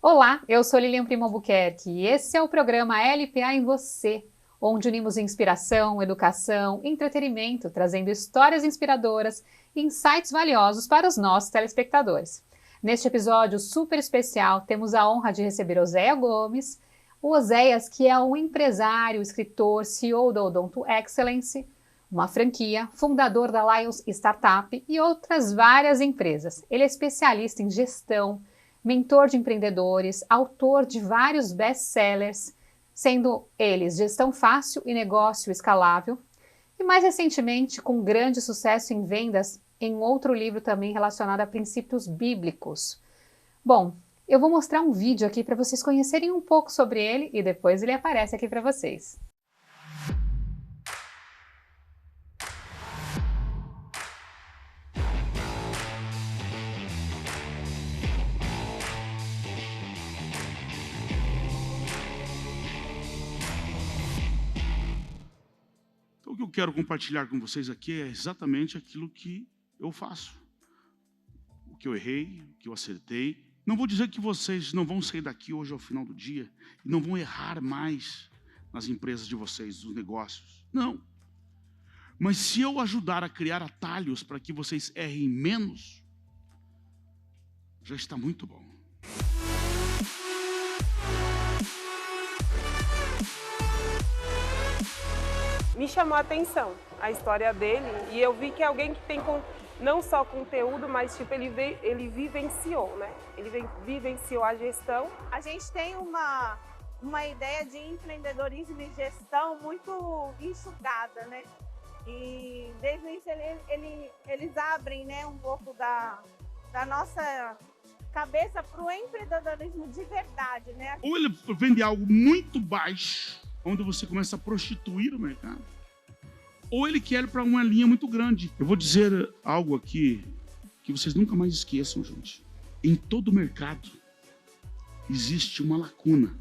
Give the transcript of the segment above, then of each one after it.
Olá, eu sou Lilian Primo Albuquerque e esse é o programa LPA em Você, onde unimos inspiração, educação, entretenimento, trazendo histórias inspiradoras e insights valiosos para os nossos telespectadores. Neste episódio super especial, temos a honra de receber Oséia Gomes, o Oséias, que é um empresário, escritor, CEO da Odonto Excellence, uma franquia, fundador da Lions Startup e outras várias empresas. Ele é especialista em gestão, mentor de empreendedores, autor de vários best-sellers, sendo eles Gestão Fácil e Negócio Escalável, e mais recentemente com grande sucesso em vendas em outro livro também relacionado a princípios bíblicos. Bom, eu vou mostrar um vídeo aqui para vocês conhecerem um pouco sobre ele e depois ele aparece aqui para vocês. Então, o que eu quero compartilhar com vocês aqui é exatamente aquilo que eu faço. O que eu errei, o que eu acertei. Não vou dizer que vocês não vão sair daqui hoje ao final do dia e não vão errar mais nas empresas de vocês, nos negócios. Não. Mas se eu ajudar a criar atalhos para que vocês errem menos, já está muito bom. Me chamou a atenção a história dele e eu vi que é alguém que tem não só conteúdo, mas tipo, ele vivenciou, né? Ele vivenciou a gestão. A gente tem uma ideia de empreendedorismo e gestão muito enxugada, né? E desde o início eles abrem, né, um pouco da nossa cabeça para o empreendedorismo de verdade, né? Ou ele vende algo muito baixo, onde você começa a prostituir o mercado, ou ele quer para uma linha muito grande. Eu vou dizer algo aqui que vocês nunca mais esqueçam, gente. Em todo mercado existe uma lacuna.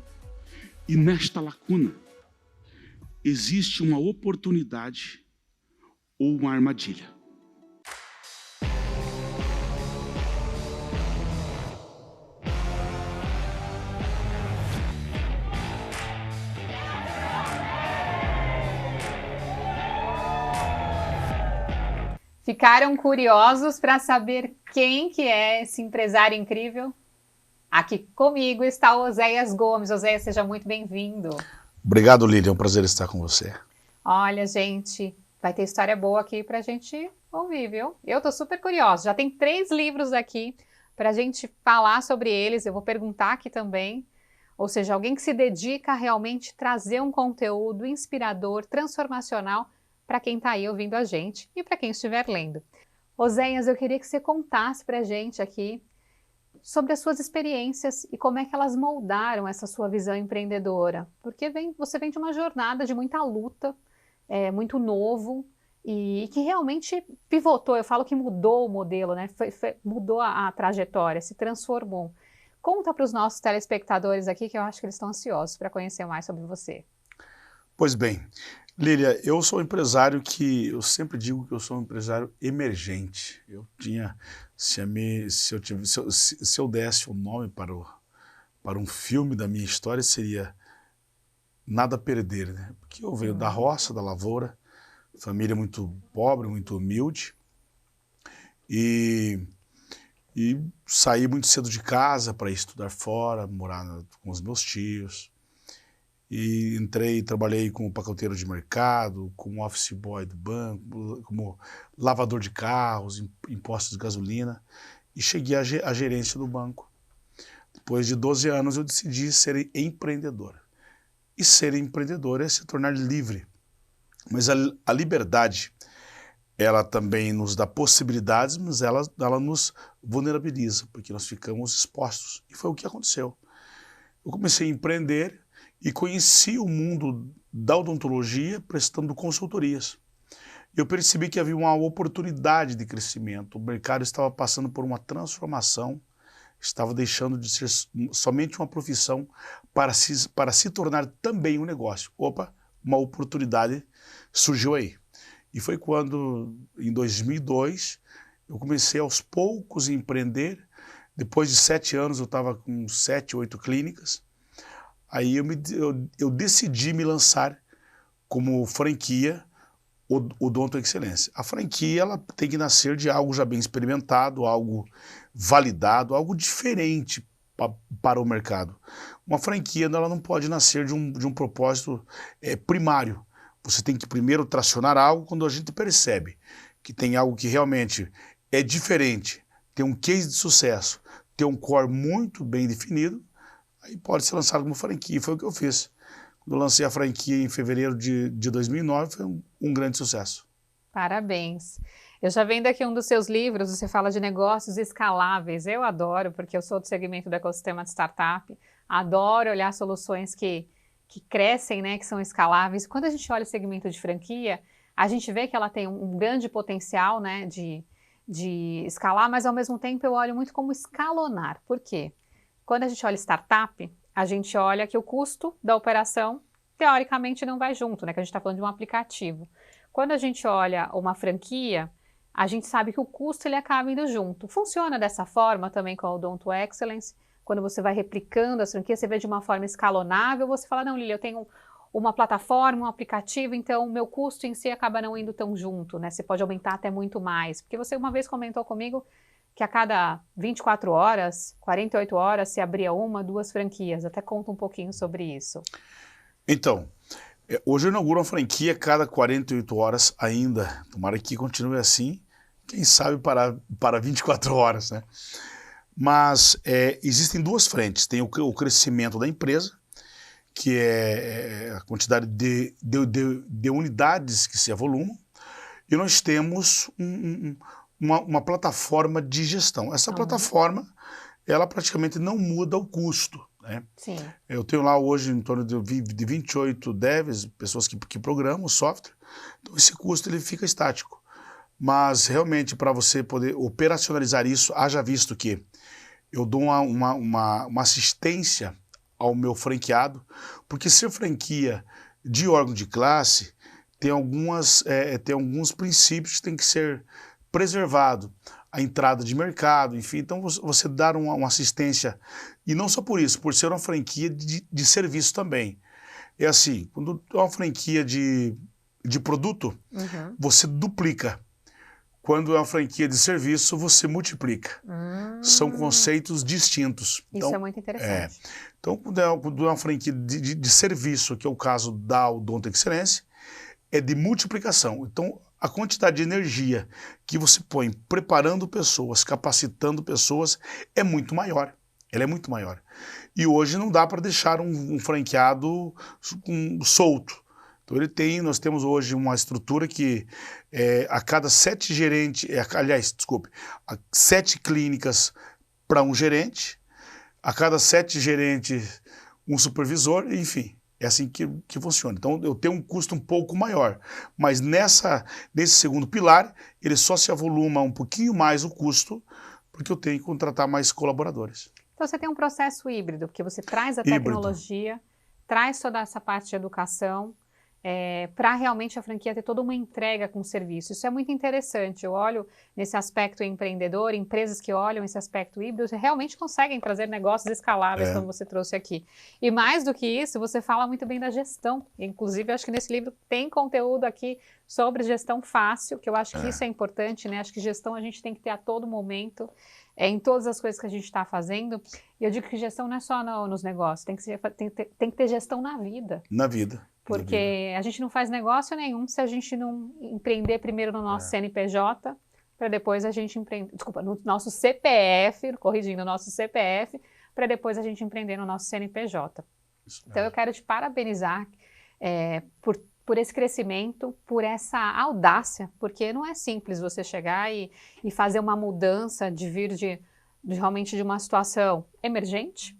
E nesta lacuna existe uma oportunidade ou uma armadilha. Ficaram curiosos para saber quem que é esse empresário incrível? Aqui comigo está o Oséias Gomes. Oséias, seja muito bem-vindo. Obrigado, Lilian. É um prazer estar com você. Olha, gente, vai ter história boa aqui para a gente ouvir, viu? Eu tô super curiosa. Já tem 3 livros aqui para a gente falar sobre eles. Eu vou perguntar aqui também. Ou seja, alguém que se dedica a realmente trazer um conteúdo inspirador, transformacional, para quem está aí ouvindo a gente e para quem estiver lendo. Oséias, eu queria que você contasse para a gente aqui sobre as suas experiências e como é que elas moldaram essa sua visão empreendedora. Porque você vem de uma jornada de muita luta, muito novo, e que realmente pivotou, eu falo que mudou o modelo, né? Mudou a trajetória, se transformou. Conta para os nossos telespectadores aqui, que eu acho que eles estão ansiosos para conhecer mais sobre você. Pois bem, Lília, eu sou um empresário eu sempre digo que eu sou um empresário emergente. Se eu desse um nome para um filme da minha história, seria Nada a Perder, né? Porque eu venho da roça, da lavoura, família muito pobre, muito humilde, e saí muito cedo de casa para estudar fora, morar com os meus tios. E trabalhei como pacoteiro de mercado, como office boy do banco, como lavador de carros, em postos de gasolina, e cheguei à gerência do banco. Depois de 12 anos eu decidi ser empreendedor. E ser empreendedor é se tornar livre. Mas a liberdade, ela também nos dá possibilidades, mas ela nos vulnerabiliza, porque nós ficamos expostos. E foi o que aconteceu. Eu comecei a empreender e conheci o mundo da odontologia prestando consultorias. Eu percebi que havia uma oportunidade de crescimento. O mercado estava passando por uma transformação, estava deixando de ser somente uma profissão para se tornar também um negócio. Opa, uma oportunidade surgiu aí. E foi quando, em 2002, eu comecei aos poucos a empreender, Depois de 7 anos, eu estava com 7, 8 clínicas. Aí eu decidi me lançar como franquia Odonto Excelência. A franquia ela tem que nascer de algo já bem experimentado, algo validado, algo diferente para o mercado. Uma franquia ela não pode nascer de um propósito primário. Você tem que primeiro tracionar algo quando a gente percebe que tem algo que realmente é diferente, tem um case de sucesso, tem um core muito bem definido, aí pode ser lançado como franquia. Foi o que eu fiz. Quando eu lancei a franquia em fevereiro de 2009, foi um grande sucesso. Parabéns. Eu já vendo aqui um dos seus livros, você fala de negócios escaláveis. Eu adoro, porque eu sou do segmento do ecossistema de startup. Adoro olhar soluções que crescem, né, que são escaláveis. Quando a gente olha o segmento de franquia, a gente vê que ela tem um grande potencial, né, de escalar, mas ao mesmo tempo eu olho muito como escalonar. Por quê? Quando a gente olha startup, a gente olha que o custo da operação, teoricamente, não vai junto, né, que a gente está falando de um aplicativo. Quando a gente olha uma franquia, a gente sabe que o custo ele acaba indo junto. Funciona dessa forma também com a Odonto Excellence. Quando você vai replicando as franquias, você vê de uma forma escalonável, você fala, não, Lília, eu tenho uma plataforma, um aplicativo, então o meu custo em si acaba não indo tão junto, né? Você pode aumentar até muito mais. Porque você uma vez comentou comigo que a cada 24 horas, 48 horas, se abria 1, 2 franquias. Até conta um pouquinho sobre isso. Então, hoje eu inauguro uma franquia a cada 48 horas ainda. Tomara que continue assim, quem sabe para 24 horas, né? Mas existem 2 frentes. Tem o crescimento da empresa, que é a quantidade de unidades que se avolumam, e nós temos uma plataforma de gestão. Essa plataforma, ela praticamente não muda o custo, né? Sim. Eu tenho lá hoje em torno de 28 devs, pessoas que programam o software, então esse custo ele fica estático. Mas realmente para você poder operacionalizar isso, haja visto que eu dou uma assistência ao meu franqueado, porque ser franquia de órgão de classe tem alguns princípios que tem que ser preservado. A entrada de mercado, enfim, então você dar uma assistência, e não só por isso, por ser uma franquia de serviço também. É assim, quando é uma franquia de produto, você duplica. Quando é uma franquia de serviço, você multiplica. São conceitos distintos. Isso é muito interessante. Então, quando é uma franquia de serviço, que é o caso da Odonto Excelência, é de multiplicação. Então, a quantidade de energia que você põe preparando pessoas, capacitando pessoas, é muito maior. Ela é muito maior. E hoje não dá para deixar um franqueado solto. Então nós temos hoje uma estrutura que a cada 7 gerentes, a 7 clínicas para um gerente, a cada 7 gerentes um supervisor, enfim, é assim que funciona. Então eu tenho um custo um pouco maior, mas nesse segundo pilar, ele só se avoluma um pouquinho mais o custo, porque eu tenho que contratar mais colaboradores. Então você tem um processo híbrido, porque você traz a tecnologia, traz toda essa parte de educação, para realmente a franquia ter toda uma entrega com o serviço. Isso é muito interessante. Eu olho nesse aspecto empreendedor, empresas que olham esse aspecto híbrido realmente conseguem trazer negócios escaláveis, como você trouxe aqui. E mais do que isso, você fala muito bem da gestão. Inclusive, eu acho que nesse livro tem conteúdo aqui sobre gestão fácil, que eu acho que isso é importante, né? Acho que gestão a gente tem que ter a todo momento, em todas as coisas que a gente está fazendo. E eu digo que gestão não é só nos negócios, tem que ter gestão na vida. Na vida. Porque a gente não faz negócio nenhum se a gente não empreender primeiro no nosso CNPJ, para depois a gente empreender, no nosso CPF, corrigindo, no nosso CPF, para depois a gente empreender no nosso CNPJ. Então eu quero te parabenizar por esse crescimento, por essa audácia, porque não é simples você chegar e fazer uma mudança de vir realmente de uma situação emergente,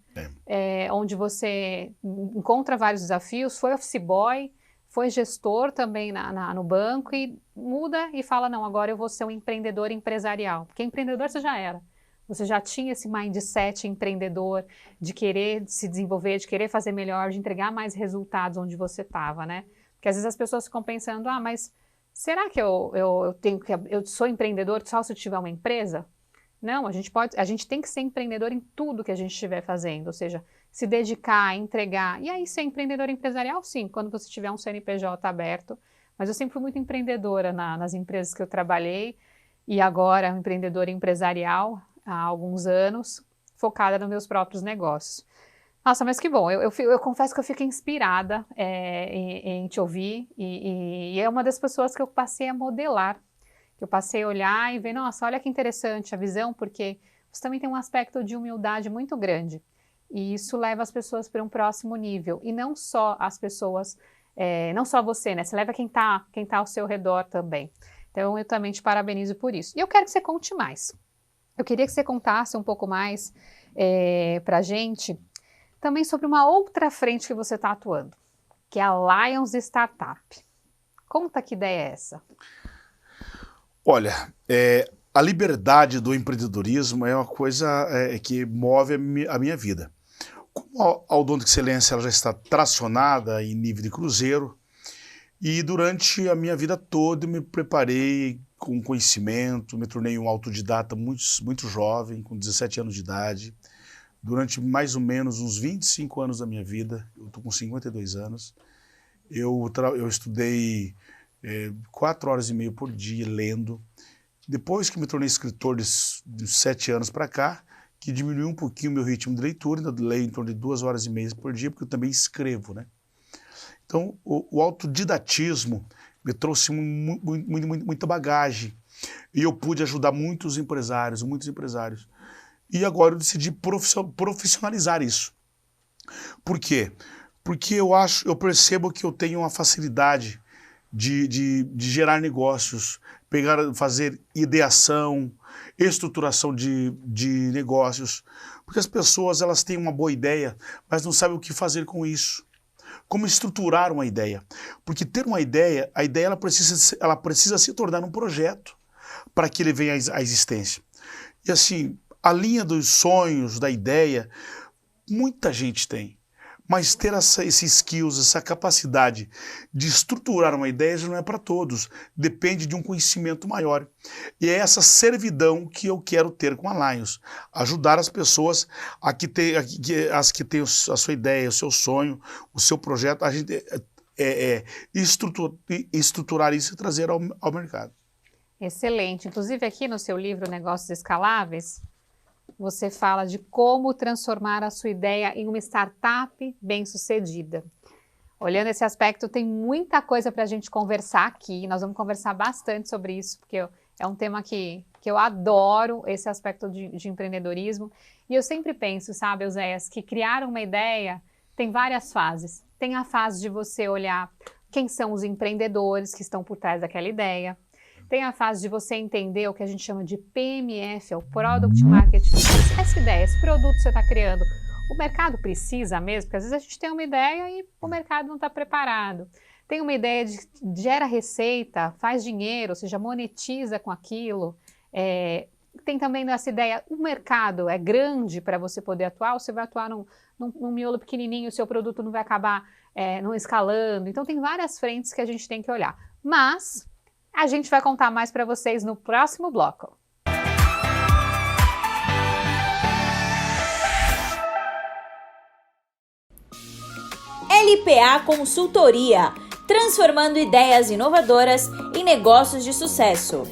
onde você encontra vários desafios, foi office boy, foi gestor também no banco e muda e fala, não, agora eu vou ser um empreendedor empresarial. Porque empreendedor você já era. Você já tinha esse mindset empreendedor de querer se desenvolver, de querer fazer melhor, de entregar mais resultados onde você estava, né? Porque às vezes as pessoas ficam pensando, mas será que eu sou empreendedor só se eu tiver uma empresa? Não, a gente tem que ser empreendedor em tudo que a gente estiver fazendo, ou seja, se dedicar, entregar. E aí ser empreendedor empresarial, sim, quando você tiver um CNPJ aberto. Mas eu sempre fui muito empreendedora nas empresas que eu trabalhei e agora empreendedora empresarial há alguns anos, focada nos meus próprios negócios. Nossa, mas que bom, eu confesso que eu fico inspirada em te ouvir e é uma das pessoas que eu passei a modelar, que eu passei a olhar e ver, nossa, olha que interessante a visão, porque você também tem um aspecto de humildade muito grande e isso leva as pessoas para um próximo nível e não só as pessoas, não só você, né? Você leva quem tá ao seu redor também. Então eu também te parabenizo por isso. E eu quero que você conte mais. Eu queria que você contasse um pouco mais para a gente também sobre uma outra frente que você está atuando, que é a Lions Startup. Conta que ideia é essa? Olha, a liberdade do empreendedorismo é uma coisa que move a minha vida. Como a Odonto Excelência ela já está tracionada em nível de cruzeiro, e durante a minha vida toda eu me preparei com conhecimento, me tornei um autodidata muito jovem, com 17 anos de idade. Durante mais ou menos uns 25 anos da minha vida, eu estou com 52 anos, eu estudei 4 horas e meia por dia lendo. Depois que me tornei escritor de 7 anos para cá, que diminuiu um pouquinho o meu ritmo de leitura, ainda leio em torno de 2 horas e meia por dia, porque eu também escrevo, né? Então, o autodidatismo me trouxe muita bagagem e eu pude ajudar muitos empresários. E agora eu decidi profissionalizar isso. Por quê? Porque eu percebo que eu tenho uma facilidade de gerar negócios, fazer ideação, estruturação de negócios, porque as pessoas elas têm uma boa ideia, mas não sabem o que fazer com isso. Como estruturar uma ideia. Porque ter uma ideia, a ideia ela precisa se tornar um projeto para que ele venha à existência. E assim, a linha dos sonhos, da ideia, muita gente tem. Mas ter esses skills, essa capacidade de estruturar uma ideia já não é para todos. Depende de um conhecimento maior. E é essa servidão que eu quero ter com a Lions. Ajudar as pessoas as que têm a sua ideia, o seu sonho, o seu projeto, a gente estruturar isso e trazer ao mercado. Excelente. Inclusive aqui no seu livro Negócios Escaláveis, você fala de como transformar a sua ideia em uma startup bem-sucedida. Olhando esse aspecto, tem muita coisa para a gente conversar aqui. Nós vamos conversar bastante sobre isso, porque é um tema que eu adoro, esse aspecto de empreendedorismo. E eu sempre penso, sabe, Euzéias, que criar uma ideia tem várias fases. Tem a fase de você olhar quem são os empreendedores que estão por trás daquela ideia. Tem a fase de você entender o que a gente chama de PMF, é o Product Market Fit. Essa ideia, esse produto que você está criando, o mercado precisa mesmo? Porque às vezes a gente tem uma ideia e o mercado não está preparado. Tem uma ideia de gera receita, faz dinheiro, ou seja, monetiza com aquilo. Tem também essa ideia, o mercado é grande para você poder atuar, ou você vai atuar num miolo pequenininho, o seu produto não vai acabar não escalando. Então tem várias frentes que a gente tem que olhar. Mas a gente vai contar mais para vocês no próximo bloco. LPA Consultoria, transformando ideias inovadoras em negócios de sucesso.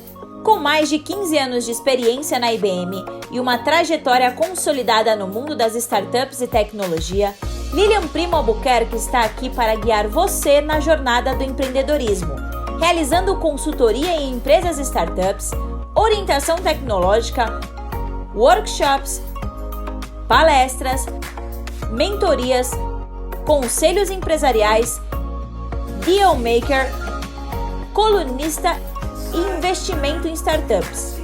Com mais de 15 anos de experiência na IBM e uma trajetória consolidada no mundo das startups e tecnologia, Lilian Primo Albuquerque está aqui para guiar você na jornada do empreendedorismo, realizando consultoria em empresas e startups, orientação tecnológica, workshops, palestras, mentorias, conselhos empresariais, deal maker, colunista e investimento em startups.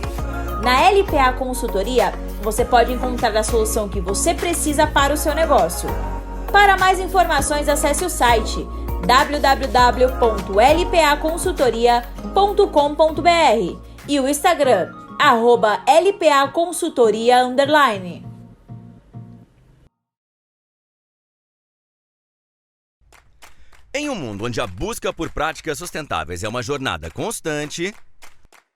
Na LPA Consultoria, você pode encontrar a solução que você precisa para o seu negócio. Para mais informações, acesse o site www.lpaconsultoria.com.br e o Instagram, @lpaconsultoria_. Em um mundo onde a busca por práticas sustentáveis é uma jornada constante,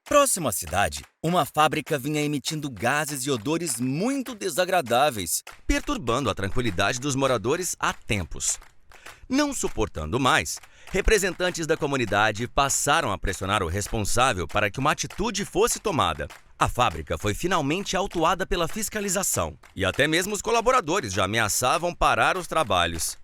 Próximo à cidade, uma fábrica vinha emitindo gases e odores muito desagradáveis, perturbando a tranquilidade dos moradores há tempos. Não suportando mais, representantes da comunidade passaram a pressionar o responsável para que uma atitude fosse tomada. A fábrica foi finalmente autuada pela fiscalização e até mesmo os colaboradores já ameaçavam parar os trabalhos.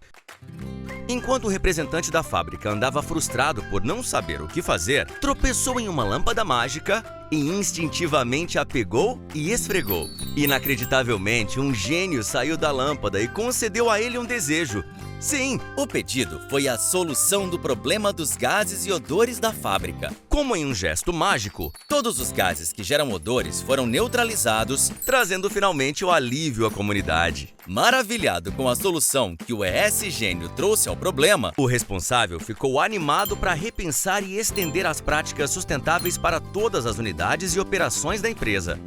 Enquanto o representante da fábrica andava frustrado por não saber o que fazer, tropeçou em uma lâmpada mágica e instintivamente a pegou e esfregou. Inacreditavelmente, um gênio saiu da lâmpada e concedeu a ele um desejo. Sim, o pedido foi a solução do problema dos gases e odores da fábrica. Como em um gesto mágico, todos os gases que geram odores foram neutralizados, trazendo finalmente o alívio à comunidade. Maravilhado com a solução que o ES Gênio trouxe ao problema, o responsável ficou animado para repensar e estender as práticas sustentáveis para todas as unidades e operações da empresa.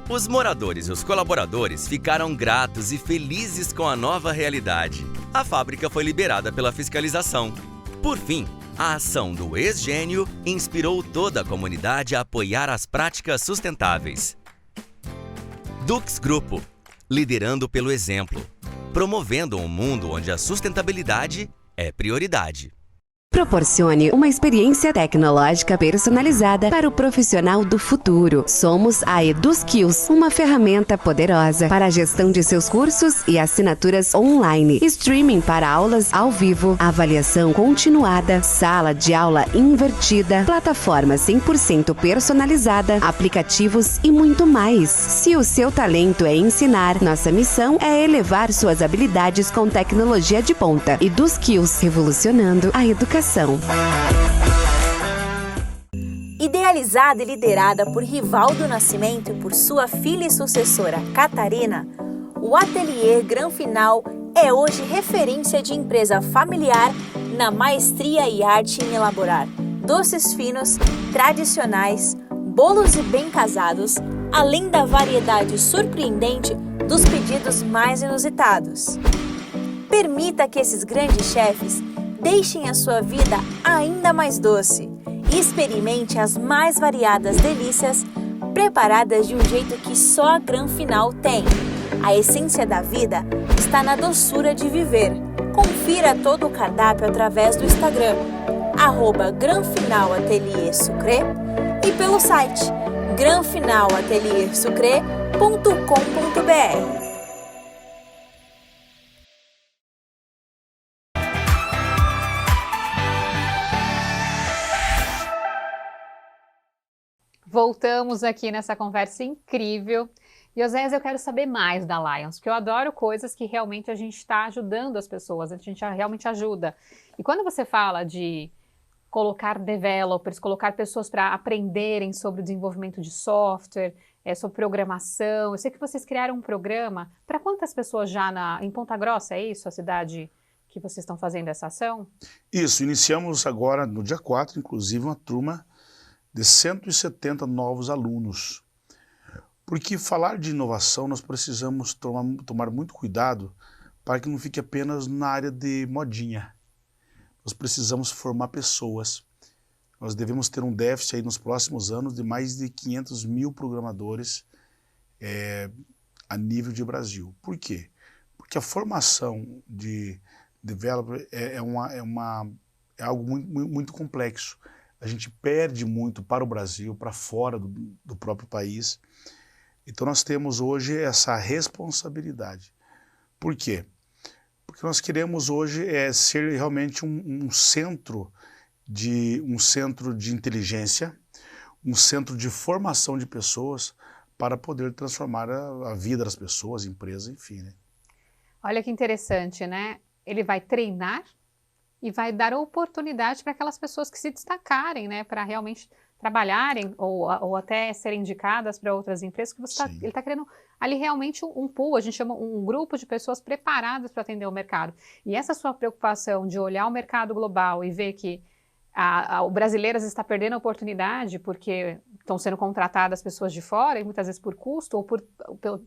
Os moradores e os colaboradores ficaram gratos e felizes com a nova realidade. A fábrica foi liberada pela fiscalização. Por fim, a ação do ex-gênio inspirou toda a comunidade a apoiar as práticas sustentáveis. Dux Grupo, liderando pelo exemplo, promovendo um mundo onde a sustentabilidade é prioridade. Proporcione uma experiência tecnológica personalizada para o profissional do futuro. Somos a EduSkills, uma ferramenta poderosa para a gestão de seus cursos e assinaturas online, streaming para aulas ao vivo, avaliação continuada, sala de aula invertida, plataforma 100% personalizada, aplicativos e muito mais. Se o seu talento é ensinar, nossa missão é elevar suas habilidades com tecnologia de ponta. EduSkills, revolucionando a educação. Idealizada e liderada por Rivaldo Nascimento e por sua filha e sucessora, Catarina, o Ateliê Granfinal é hoje referência de empresa familiar na maestria e arte em elaborar doces finos, tradicionais, bolos e bem casados, além da variedade surpreendente dos pedidos mais inusitados. Permita que esses grandes chefes deixem a sua vida ainda mais doce e experimente as mais variadas delícias preparadas de um jeito que só a Granfinal tem. A essência da vida está na doçura de viver. Confira todo o cardápio através do Instagram, @GranfinalAtelierSucre e pelo site granfinalateliersucre.com.br. Voltamos aqui nessa conversa incrível. E, Oséias, eu quero saber mais da Lions, porque eu adoro coisas que realmente a gente está ajudando as pessoas, a gente realmente ajuda. E quando você fala de colocar developers, colocar pessoas para aprenderem sobre o desenvolvimento de software, sobre programação, eu sei que vocês criaram um programa. Para quantas pessoas já em Ponta Grossa, é isso, a cidade que vocês estão fazendo essa ação? Isso, iniciamos agora no dia 4, inclusive, uma turma de 170 novos alunos. Porque falar de inovação nós precisamos tomar muito cuidado para que não fique apenas na área de modinha. Nós precisamos formar pessoas. Nós devemos ter um déficit aí nos próximos anos de mais de 500 mil programadores a nível de Brasil. Por quê? Porque a formação de developer é algo muito complexo. A gente perde muito para o Brasil, para fora do próprio país. Então nós temos hoje essa responsabilidade. Por quê? Porque nós queremos hoje ser realmente um centro de inteligência, um centro de formação de pessoas para poder transformar a vida das pessoas, empresas, enfim, né? Olha que interessante, né? Ele vai treinar e vai dar oportunidade para aquelas pessoas que se destacarem, né, para realmente trabalharem ou até serem indicadas para outras empresas, que ele está criando ali realmente um pool, a gente chama um grupo de pessoas preparadas para atender o mercado. E essa sua preocupação de olhar o mercado global e ver que o brasileiro está perdendo a oportunidade porque estão sendo contratadas pessoas de fora, e muitas vezes por custo, ou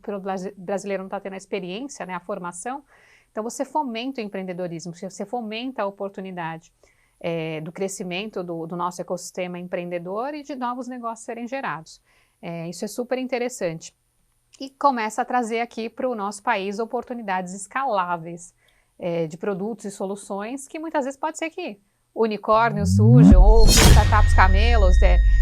pelo brasileiro não está tendo a experiência, né, a formação. Então você fomenta o empreendedorismo, você fomenta a oportunidade. do crescimento do nosso ecossistema empreendedor e de novos negócios serem gerados. Isso é super interessante. E começa a trazer aqui para o nosso país oportunidades escaláveis de produtos e soluções que muitas vezes pode ser que unicórnios surjam ou startups camelos,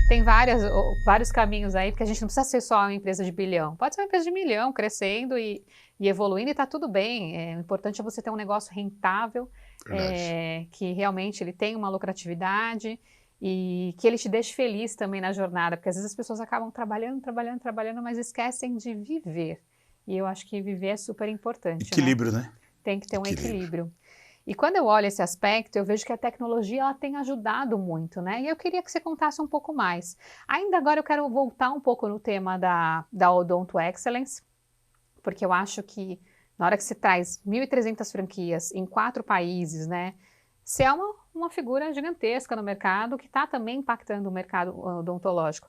tem vários caminhos aí, porque a gente não precisa ser só uma empresa de bilhão, pode ser uma empresa de milhão crescendo e evoluindo e está tudo bem. O importante é você ter um negócio rentável, que realmente ele tem uma lucratividade e que ele te deixe feliz também na jornada, porque às vezes as pessoas acabam trabalhando, mas esquecem de viver. E eu acho que viver é super importante. Equilíbrio, né? Tem que ter um equilíbrio. E quando eu olho esse aspecto, eu vejo que a tecnologia ela tem ajudado muito, né? E eu queria que você contasse um pouco mais. Ainda agora eu quero voltar um pouco no tema da Odonto Excellence, porque eu acho que na hora que você traz 1.300 franquias em 4 países, né? Você é uma figura gigantesca no mercado que está também impactando o mercado odontológico.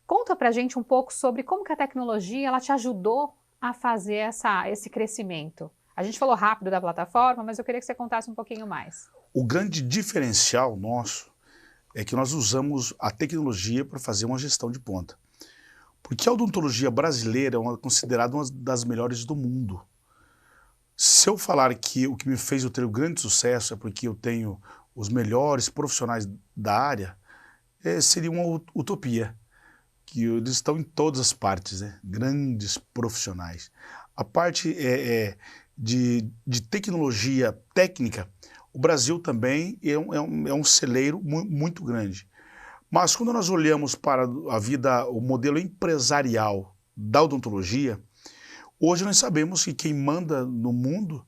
Conta pra gente um pouco sobre como que a tecnologia ela te ajudou a fazer esse crescimento. A gente falou rápido da plataforma, mas eu queria que você contasse um pouquinho mais. O grande diferencial nosso é que nós usamos a tecnologia para fazer uma gestão de ponta. Porque a odontologia brasileira é considerada uma das melhores do mundo. Se eu falar que o que me fez eu ter um grande sucesso é porque eu tenho os melhores profissionais da área, seria uma utopia. Que eles estão em todas as partes, né? Grandes profissionais. A parte de tecnologia técnica, o Brasil também é um celeiro muito grande. Mas quando nós olhamos para o modelo empresarial da odontologia, hoje nós sabemos que quem manda no mundo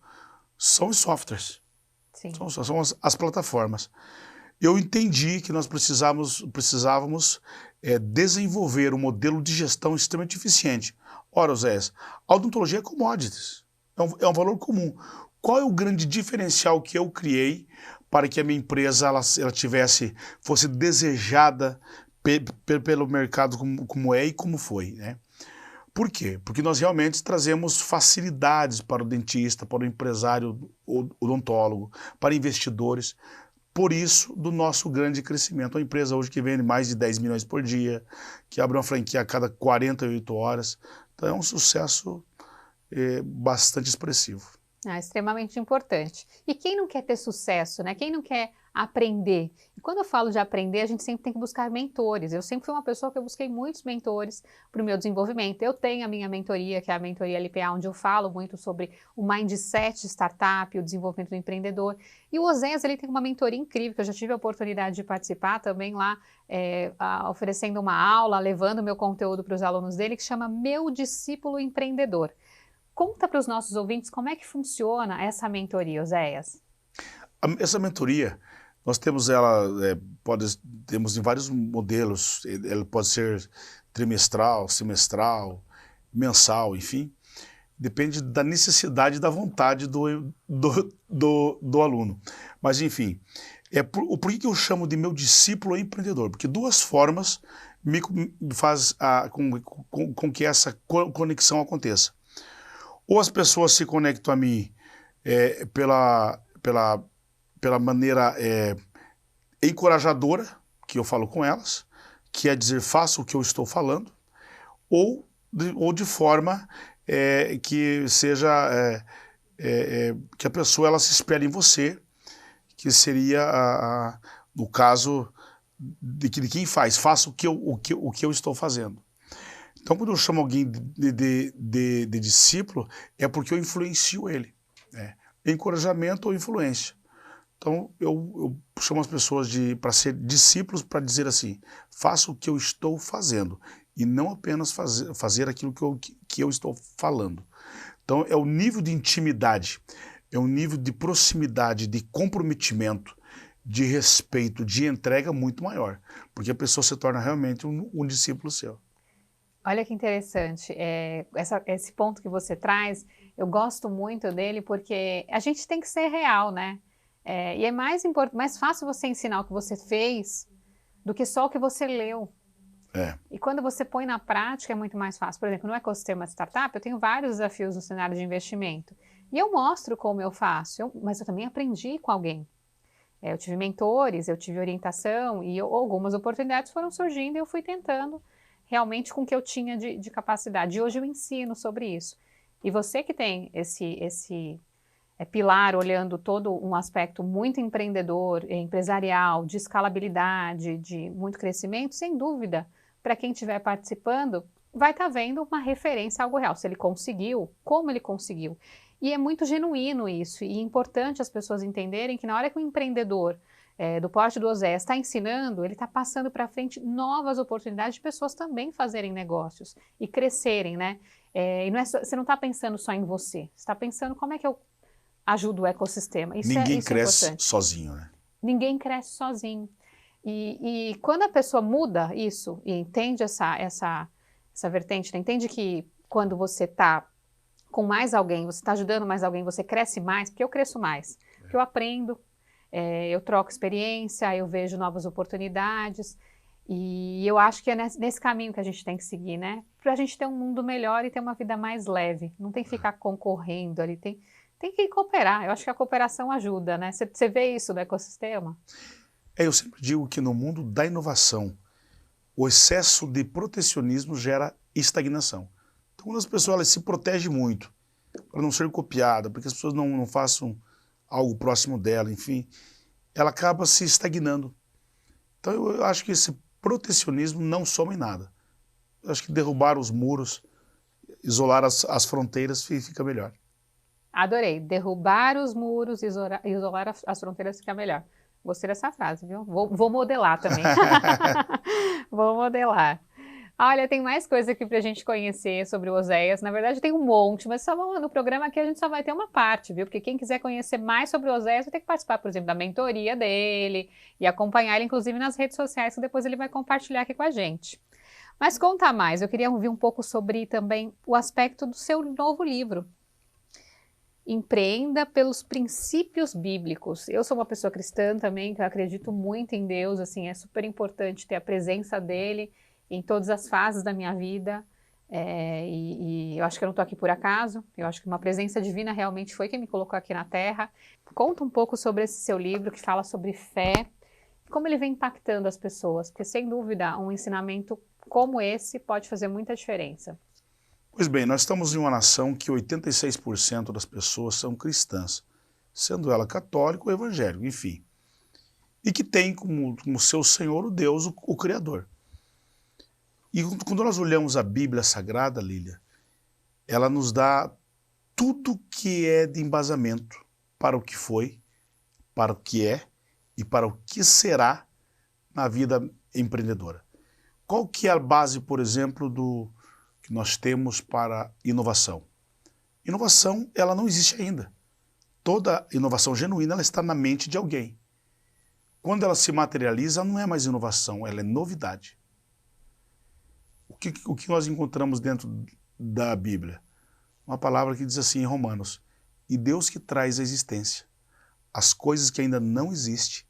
são os softwares, são as plataformas. Eu entendi que nós precisávamos desenvolver um modelo de gestão extremamente eficiente. Ora, Oséias, a odontologia é commodities, é um valor comum. Qual é o grande diferencial que eu criei para que a minha empresa ela fosse desejada pelo mercado como é e como foi, né? Por quê? Porque nós realmente trazemos facilidades para o dentista, para o empresário odontólogo, para investidores. Por isso, do nosso grande crescimento. Uma empresa hoje que vende mais de 10 milhões por dia, que abre uma franquia a cada 48 horas. Então é um sucesso bastante expressivo. Extremamente importante. E quem não quer ter sucesso, né? Quem não quer aprender? E quando eu falo de aprender, a gente sempre tem que buscar mentores. Eu sempre fui uma pessoa que eu busquei muitos mentores para o meu desenvolvimento. Eu tenho a minha mentoria, que é a mentoria LPA, onde eu falo muito sobre o mindset de startup, o desenvolvimento do empreendedor. E o Oséias, ele tem uma mentoria incrível, que eu já tive a oportunidade de participar também lá, oferecendo uma aula, levando o meu conteúdo para os alunos dele, que chama Meu Discípulo Empreendedor. Conta para os nossos ouvintes como é que funciona essa mentoria, Oséias. Essa mentoria, nós temos temos em vários modelos. Ela pode ser trimestral, semestral, mensal, enfim. Depende da necessidade e da vontade do aluno. Mas, enfim, por que eu chamo de meu discípulo empreendedor? Porque duas formas me faz com que essa conexão aconteça. Ou as pessoas se conectam a mim pela maneira encorajadora que eu falo com elas, que é dizer, faça o que eu estou falando, ou de forma que seja que a pessoa ela se espelhe em você, que seria no caso de quem faça o que eu estou fazendo. Então, quando eu chamo alguém de discípulo, é porque eu influencio ele. Encorajamento ou influência. Então, eu chamo as pessoas para ser discípulos, para dizer assim, faça o que eu estou fazendo, e não apenas fazer aquilo que eu estou falando. Então, é o nível de intimidade, é um nível de proximidade, de comprometimento, de respeito, de entrega muito maior, porque a pessoa se torna realmente um discípulo seu. Olha que interessante, esse ponto que você traz, eu gosto muito dele porque a gente tem que ser real, né? E é mais fácil você ensinar o que você fez do que só o que você leu. E quando você põe na prática é muito mais fácil. Por exemplo, no ecossistema de startup, eu tenho vários desafios no cenário de investimento. E eu mostro como eu faço, mas eu também aprendi com alguém. Eu tive mentores, eu tive orientação e algumas oportunidades foram surgindo e eu fui tentando realmente com o que eu tinha de capacidade. E hoje eu ensino sobre isso. E você que tem esse pilar olhando todo um aspecto muito empreendedor, empresarial, de escalabilidade, de muito crescimento, sem dúvida, para quem estiver participando, vai estar vendo uma referência a algo real. Se ele conseguiu, como ele conseguiu. E é muito genuíno isso, e é importante as pessoas entenderem que na hora que o empreendedor do porte do Oséias está ensinando, ele está passando para frente novas oportunidades de pessoas também fazerem negócios e crescerem, né? E não você não está pensando só em você, você está pensando como é que eu ajudo o ecossistema. Ninguém isso cresce importante. sozinho, né? Ninguém cresce sozinho. E quando a pessoa muda isso e entende essa vertente, né? Entende que quando você está com mais alguém, você está ajudando mais alguém, você cresce mais, porque eu cresço mais, porque eu aprendo, eu troco experiência, eu vejo novas oportunidades, e eu acho que é nesse caminho que a gente tem que seguir, né? Para a gente ter um mundo melhor e ter uma vida mais leve, não tem que ficar concorrendo ali, tem que cooperar, eu acho que a cooperação ajuda, né? Você vê isso no ecossistema? Eu sempre digo que no mundo da inovação, o excesso de protecionismo gera estagnação. Então, quando as pessoas elas se protegem muito para não ser copiada, para que as pessoas não façam algo próximo dela, enfim, ela acaba se estagnando. Então, eu acho que esse protecionismo não soma em nada. Eu acho que derrubar os muros, isolar as fronteiras fica melhor. Adorei. Derrubar os muros, isolar as fronteiras fica melhor. Gostei dessa frase, viu? Vou modelar também. Vou modelar. Olha, tem mais coisa aqui pra gente conhecer sobre o Oséias. Na verdade, tem um monte, mas no programa aqui a gente só vai ter uma parte, viu? Porque quem quiser conhecer mais sobre o Oséias vai ter que participar, por exemplo, da mentoria dele e acompanhar ele, inclusive, nas redes sociais, que depois ele vai compartilhar aqui com a gente. Mas conta mais, eu queria ouvir um pouco sobre também o aspecto do seu novo livro. Empreenda pelos princípios bíblicos. Eu sou uma pessoa cristã também, que eu acredito muito em Deus, assim, é super importante ter a presença dele em todas as fases da minha vida, e eu acho que eu não estou aqui por acaso, eu acho que uma presença divina realmente foi quem me colocou aqui na Terra. Conta um pouco sobre esse seu livro, que fala sobre fé, como ele vem impactando as pessoas, porque sem dúvida um ensinamento como esse pode fazer muita diferença. Pois bem, nós estamos em uma nação que 86% das pessoas são cristãs, sendo ela católica ou evangélica, enfim, e que tem como seu Senhor o Deus, o Criador. E quando nós olhamos a Bíblia Sagrada, Lília, ela nos dá tudo que é de embasamento para o que foi, para o que é e para o que será na vida empreendedora. Qual que é a base, por exemplo, do que nós temos para inovação? Inovação, ela não existe ainda. Toda inovação genuína, ela está na mente de alguém. Quando ela se materializa, não é mais inovação, ela é novidade. O que nós encontramos dentro da Bíblia? Uma palavra que diz assim em Romanos: e Deus que traz à existência as coisas que ainda não existem,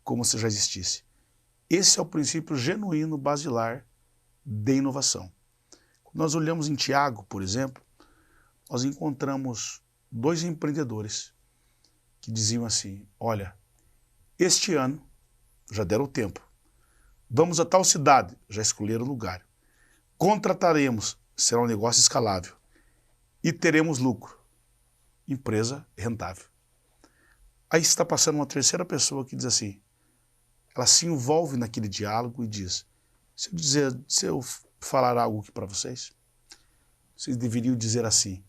como se já existisse. Esse é o princípio genuíno, basilar de inovação. Quando nós olhamos em Tiago, por exemplo, nós encontramos dois empreendedores que diziam assim: olha, este ano, já deram o tempo, vamos a tal cidade, já escolheram o lugar. Contrataremos, será um negócio escalável e teremos lucro. Empresa rentável. Aí está passando uma terceira pessoa que diz assim, ela se envolve naquele diálogo e diz: se eu falar algo aqui para vocês, vocês deveriam dizer assim: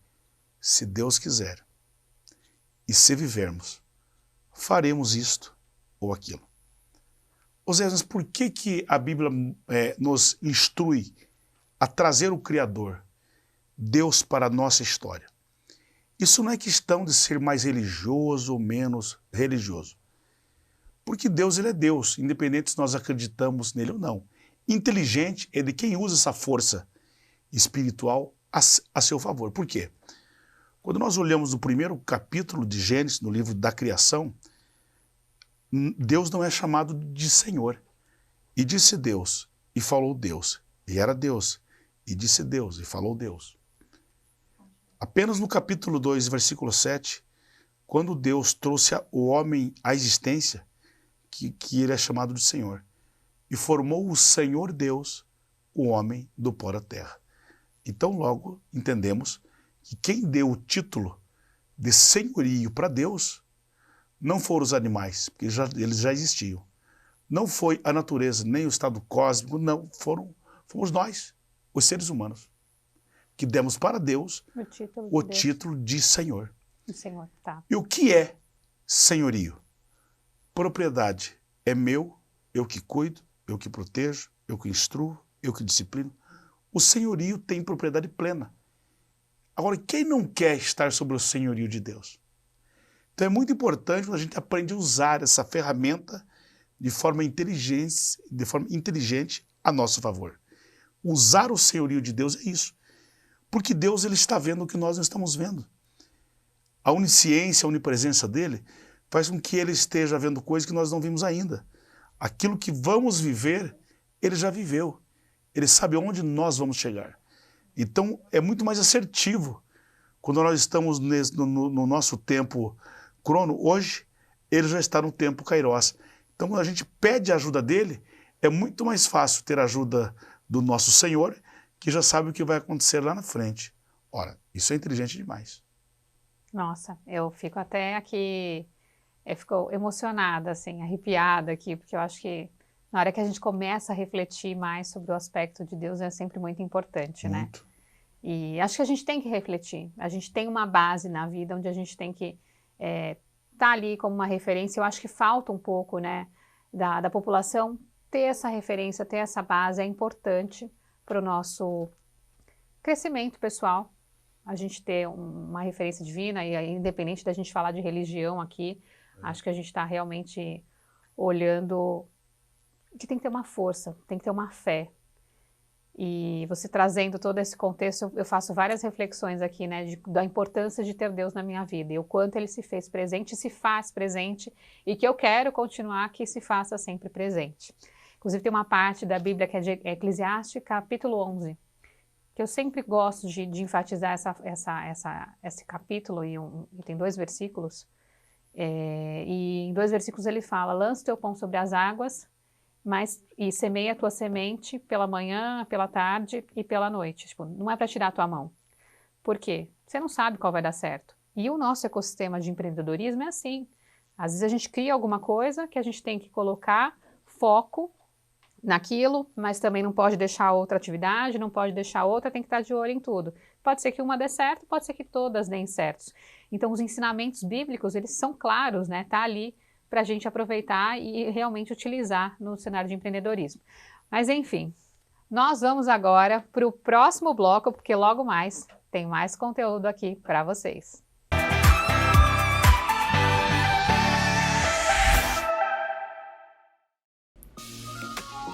se Deus quiser e se vivermos, faremos isto ou aquilo. Oséias, mas por que a Bíblia nos instrui a trazer o Criador, Deus, para a nossa história? Isso não é questão de ser mais religioso ou menos religioso. Porque Deus, ele é Deus, independente se nós acreditamos nele ou não. Inteligente é de quem usa essa força espiritual a seu favor. Por quê? Quando nós olhamos o primeiro capítulo de Gênesis, no livro da criação, Deus não é chamado de Senhor. E disse Deus, e falou Deus, e era Deus, e disse Deus, e falou Deus. Apenas no capítulo 2, versículo 7, quando Deus trouxe o homem à existência, que ele é chamado de Senhor. E formou o Senhor Deus o homem do pó da terra. Então logo entendemos que quem deu o título de senhorio para Deus não foram os animais, porque eles já existiam. Não foi a natureza, nem o estado cósmico, não, fomos nós, os seres humanos, que demos para Deus o título de Senhor. Senhor, tá. E o que é senhorio? Propriedade. É meu, eu que cuido, eu que protejo, eu que instruo, eu que disciplino. O senhorio tem propriedade plena. Agora, quem não quer estar sobre o senhorio de Deus? Então é muito importante quando a gente aprende a usar essa ferramenta de forma inteligente a nosso favor. Usar o senhorio de Deus é isso. Porque Deus ele está vendo o que nós não estamos vendo. A onisciência, a onipresença dele faz com que ele esteja vendo coisas que nós não vimos ainda. Aquilo que vamos viver, ele já viveu. Ele sabe onde nós vamos chegar. Então é muito mais assertivo quando nós estamos no nosso tempo crono. Hoje, ele já está no tempo kairos. Então quando a gente pede a ajuda dele, é muito mais fácil ter a ajuda do nosso Senhor, que já sabe o que vai acontecer lá na frente. Ora, isso é inteligente demais. Nossa, eu fico até aqui, fico emocionada, assim, arrepiada aqui, porque eu acho que na hora que a gente começa a refletir mais sobre o aspecto de Deus é sempre muito importante, Muito. né? E acho que a gente tem que refletir. A gente tem uma base na vida onde a gente tem que tá ali como uma referência. Eu acho que falta um pouco, né, da população ter essa referência, ter essa base. É importante para o nosso crescimento pessoal, a gente ter uma referência divina, e aí, independente da gente falar de religião aqui, acho que a gente está realmente olhando que tem que ter uma força, tem que ter uma fé. E você trazendo todo esse contexto, eu faço várias reflexões aqui, né, da importância de ter Deus na minha vida, e o quanto ele se fez presente, se faz presente, e que eu quero continuar que se faça sempre presente. Inclusive tem uma parte da Bíblia que é de Eclesiastes, capítulo 11, que eu sempre gosto de enfatizar esse capítulo, e tem 2 versículos, e em 2 versículos ele fala: lança o teu pão sobre as águas, e semeia a tua semente pela manhã, pela tarde e pela noite. Tipo, não é para tirar a tua mão. Por quê? Você não sabe qual vai dar certo. E o nosso ecossistema de empreendedorismo é assim. Às vezes a gente cria alguma coisa que a gente tem que colocar foco naquilo, mas também não pode deixar outra atividade, não pode deixar outra, tem que estar de olho em tudo. Pode ser que uma dê certo, pode ser que todas deem certo. Então os ensinamentos bíblicos, eles são claros, né? Tá ali para a gente aproveitar e realmente utilizar no cenário de empreendedorismo. Mas enfim, nós vamos agora para o próximo bloco, porque logo mais tem mais conteúdo aqui para vocês.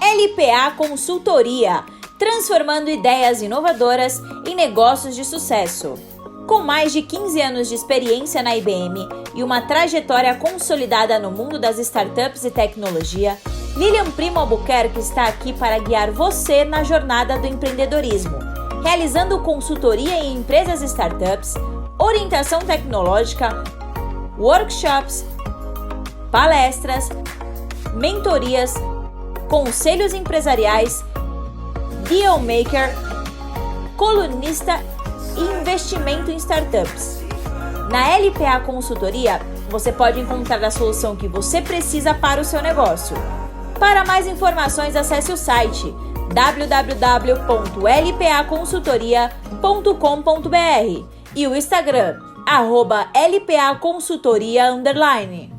LPA Consultoria, transformando ideias inovadoras em negócios de sucesso. Com mais de 15 anos de experiência na IBM e uma trajetória consolidada no mundo das startups e tecnologia, Lilian Primo Albuquerque está aqui para guiar você na jornada do empreendedorismo, realizando consultoria em empresas e startups, orientação tecnológica, workshops, palestras, mentorias, conselhos empresariais, deal maker, colunista e investimento em startups. Na LPA Consultoria, você pode encontrar a solução que você precisa para o seu negócio. Para mais informações, acesse o site www.lpaconsultoria.com.br e o Instagram, @LPAconsultoria_.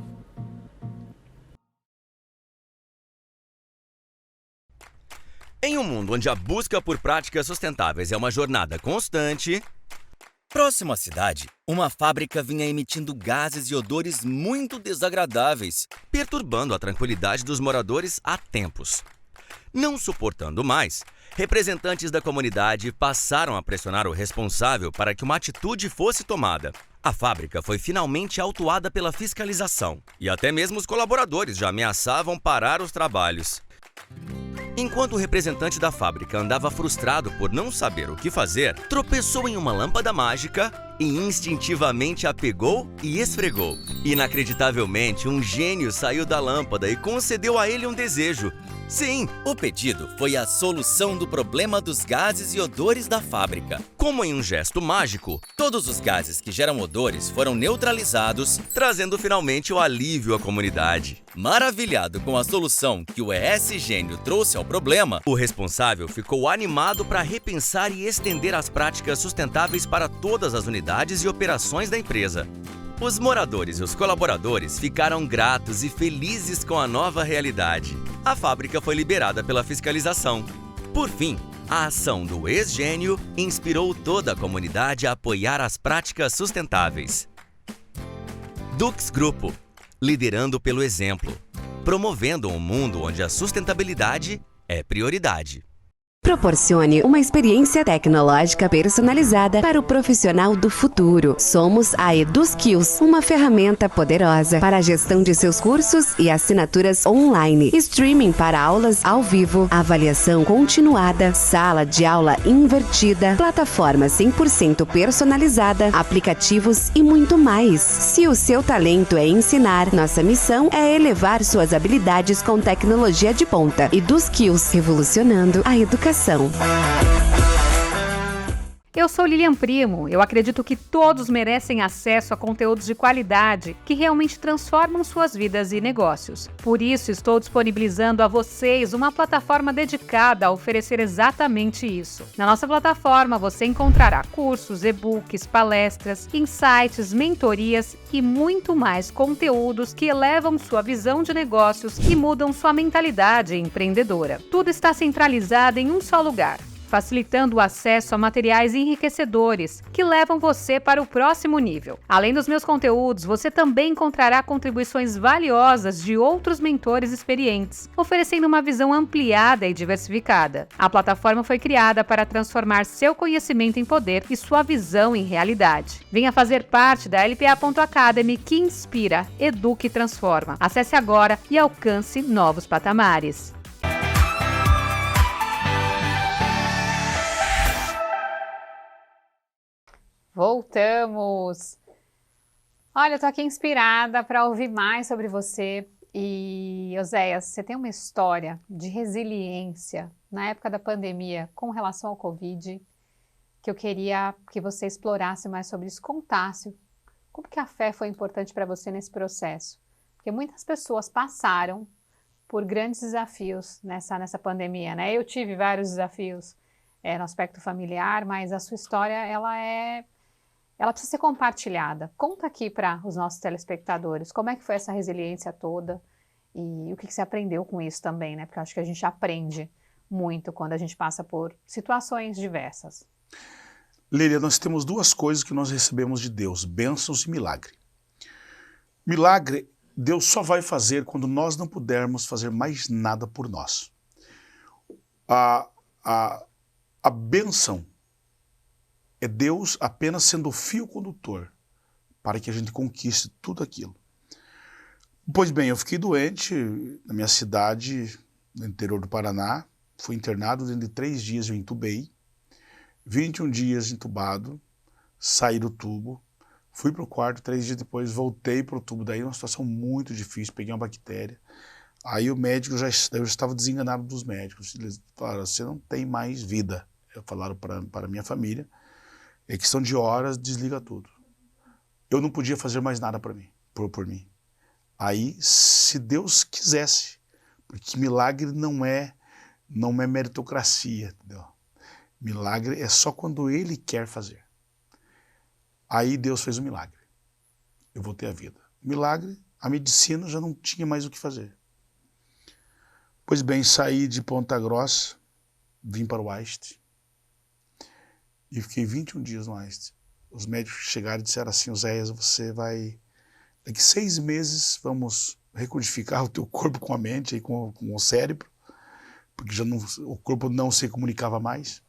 Em um mundo onde a busca por práticas sustentáveis é uma jornada constante, próximo à cidade, uma fábrica vinha emitindo gases e odores muito desagradáveis, perturbando a tranquilidade dos moradores há tempos. Não suportando mais, representantes da comunidade passaram a pressionar o responsável para que uma atitude fosse tomada. A fábrica foi finalmente autuada pela fiscalização, e até mesmo os colaboradores já ameaçavam parar os trabalhos. Enquanto o representante da fábrica andava frustrado por não saber o que fazer, tropeçou em uma lâmpada mágica e instintivamente a pegou e esfregou. Inacreditavelmente, um gênio saiu da lâmpada e concedeu a ele um desejo. Sim, o pedido foi a solução do problema dos gases e odores da fábrica. Como em um gesto mágico, todos os gases que geram odores foram neutralizados, trazendo finalmente o alívio à comunidade. Maravilhado com a solução que o ES Gênio trouxe ao problema, o responsável ficou animado para repensar e estender as práticas sustentáveis para todas as unidades e operações da empresa. Os moradores e os colaboradores ficaram gratos e felizes com a nova realidade. A fábrica foi liberada pela fiscalização. Por fim, a ação do ex-gênio inspirou toda a comunidade a apoiar as práticas sustentáveis. Dux Grupo, liderando pelo exemplo, promovendo um mundo onde a sustentabilidade é prioridade. Proporcione uma experiência tecnológica personalizada para o profissional do futuro. Somos a EduSkills, uma ferramenta poderosa para a gestão de seus cursos e assinaturas online, streaming para aulas ao vivo, avaliação continuada, sala de aula invertida, plataforma 100% personalizada, aplicativos e muito mais. Se o seu talento é ensinar, nossa missão é elevar suas habilidades com tecnologia de ponta. EduSkills, revolucionando a educação. Eu sou Lilian Primo. Eu acredito que todos merecem acesso a conteúdos de qualidade que realmente transformam suas vidas e negócios. Por isso, estou disponibilizando a vocês uma plataforma dedicada a oferecer exatamente isso. Na nossa plataforma, você encontrará cursos, e-books, palestras, insights, mentorias e muito mais conteúdos que elevam sua visão de negócios e mudam sua mentalidade empreendedora. Tudo está centralizado em um só lugar, facilitando o acesso a materiais enriquecedores que levam você para o próximo nível. Além dos meus conteúdos, você também encontrará contribuições valiosas de outros mentores experientes, oferecendo uma visão ampliada e diversificada. A plataforma foi criada para transformar seu conhecimento em poder e sua visão em realidade. Venha fazer parte da LPA.Academy, que inspira, educa e transforma. Acesse agora e alcance novos patamares. Voltamos! Olha, eu tô aqui inspirada para ouvir mais sobre você. E, Oséias, você tem uma história de resiliência na época da pandemia com relação ao Covid, que eu queria que você explorasse mais sobre isso, contasse como que a fé foi importante para você nesse processo. Porque muitas pessoas passaram por grandes desafios nessa pandemia, né? Eu tive vários desafios no aspecto familiar, mas a sua história, ela precisa ser compartilhada. Conta aqui para os nossos telespectadores como é que foi essa resiliência toda e o que você aprendeu com isso também, né? Porque eu acho que a gente aprende muito quando a gente passa por situações diversas. Lília, nós temos duas coisas que nós recebemos de Deus, bênçãos e milagre. Milagre, Deus só vai fazer quando nós não pudermos fazer mais nada por nós. A bênção é Deus apenas sendo o fio condutor para que a gente conquiste tudo aquilo. Pois bem, eu fiquei doente na minha cidade, no interior do Paraná, fui internado, dentro de 3 dias eu entubei, 21 dias entubado, saí do tubo, fui para o quarto, 3 dias depois voltei para o tubo, daí uma situação muito difícil, peguei uma bactéria. Aí o médico, eu estava desenganado dos médicos, eles falaram, você não tem mais vida. Falaram para a minha família, é questão de horas, desliga tudo. Eu não podia fazer mais nada por mim. Aí, se Deus quisesse, porque milagre não é meritocracia, entendeu? Milagre é só quando Ele quer fazer. Aí Deus fez um milagre. Eu voltei à vida. Milagre, a medicina já não tinha mais o que fazer. Pois bem, saí de Ponta Grossa, vim para o Einstein, e fiquei 21 dias no Einstein. Os médicos chegaram e disseram assim, Oséias, você vai... Daqui 6 meses vamos recodificar o teu corpo com a mente e com o cérebro, porque o corpo não se comunicava mais.